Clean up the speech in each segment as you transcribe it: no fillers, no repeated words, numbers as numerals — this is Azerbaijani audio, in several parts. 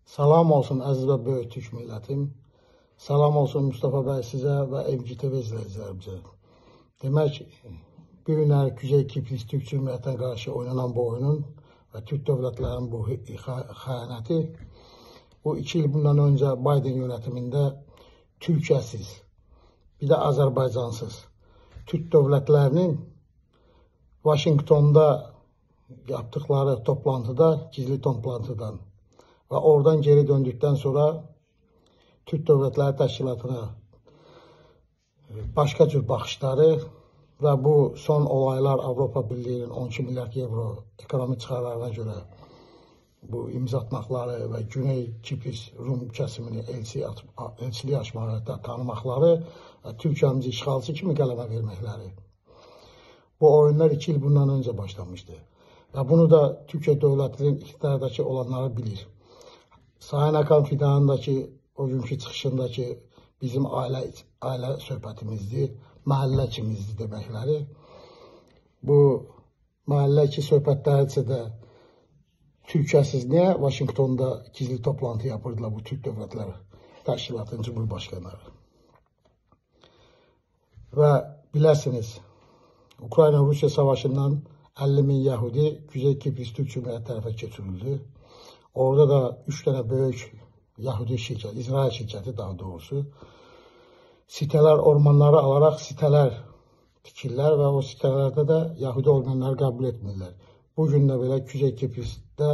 Salam olsun əziz və böyük Türk millətim. Salam olsun Mustafa bəy sizə və MGTV izləyicilərimizə. Demək, bu günlər Kuzey Kipris Türk Cümhuriyyətinə qarşı oynanan bu oyunun və Türk dövlətlərinin bu xəyanəti bu 2 il bundan öncə Biden yönetimində Türkiyəsiz, bir də Azərbaycansız Türk dövlətlərinin Washingtonda yaptıkları toplantıda, gizli toplantıdan və oradan geri döndükdən sonra Türk Dövlətləri Təşkilatına başqa cür baxışları və bu son olaylar Avropa Birliyinin 12 milyard euro ekonomi çıxarlarına görə bu imza atmaqları və Güney Kipris Rum kəsimini elçiliyi açmağı tanımaqları və Türkiyəmizi işğalçı kimi qələmə verməkləri. Bu oyunlar 2 il bundan öncə başlamışdı və bunu da Türkiyə dövlətinin iqtidardakı olanları bilir. Sayın Hakan Fidan'daki o günkü çıxışındaki bizim ailə söhbətimizdir, məhəllə kimizdir deməkləri. Bu məhəllə ki söhbətləri də Türkiyəsiz niyə Washingtonda gizli toplantı yapırdılar bu Türk Dövlətləri Təşkilatının Cumhurbaşqanları. Və biləsiniz, Ukrayna-Rusiya savaşından 50 min Yahudi Kuzey Kipris Türk Cümhuriyyəti tərəfə keçirildi. Orada da 3 tane böyük Yahudi şirkəti, İsrail şirkəti daha doğrusu, sitələr, ormanları alaraq sitələr tikirlər və o sitələrdə də Yahudi olmayanları qəbul etmirlər. Bugün də belə Kuzey Kiprisdə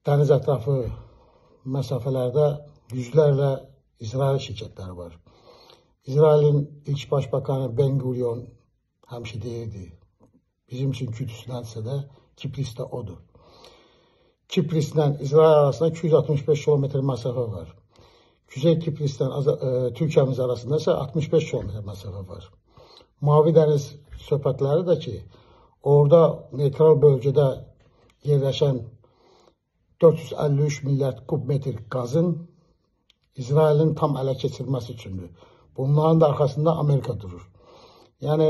dəniz ətrafı məsafələrdə yüzlərlə İsrail şirkətləri var. İsrailin ilk başbakanı Ben Gurion həmişə deyirdi, bizim üçün Kudüsdənsə də Kipris də odur. Kipris'ten İsrail arasında 265 kilometre mesafe var. Kuzey Kipris'ten Türkiyəmiz arasında ise 65 kilometre mesafe var. Mavi Dəniz söhbətləri də ki, orada neytral bölgədə yerləşən 453 milyard kubmetr qazın İsrailin tam ələ keçirməsi üçündür. Bunların da arxasında Amerika durur. Yəni,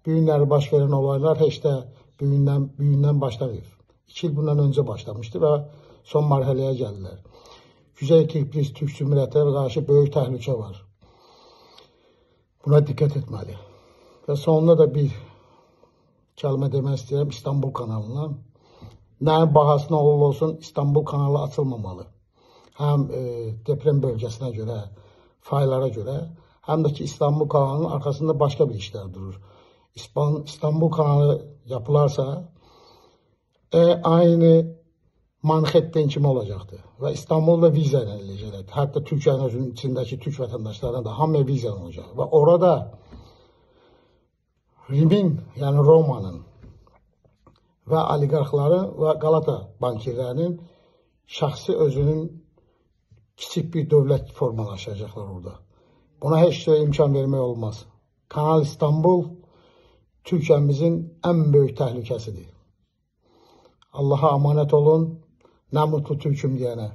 bu günləri baş verən olaylar heç də bugündən başlayır. 2 il bundan öncə başlamışdı və son mərhələyə gəldilər. Kuzey Kipris Türk Cümhuriyyətinə qarşı böyük təhlükə var. Buna diqqət etməli. Və sonunda da bir kəlmə demək istəyirəm İstanbul kanalına. Nəyin bahasına olsun İstanbul kanalı açılmamalı. Həm deprem bölgəsinə görə, faylara görə, həm də ki İstanbul kanalının arxasında başqa bir işlər durur. İstanbul kanalı yapılarsa aynı Manhattan kimi olacaqdır və İstanbulda viza ilə eləyəcəklər. Hətta Türkiyənin içindəki Türk vətəndaşlarına da hamıya viza olacaq və orada Rimin, yəni Romanın və oliqarxların və Qalata bankirlərinin şəxsi özünün kiçik bir dövlət formalaşacaqlar orada. Buna heç şey imkan vermək olmaz. Kanal İstanbul Türkiyəmizin ən böyük təhlükəsidir. Allah'a emanet olun. Ne mutlu Türk'üm diyene.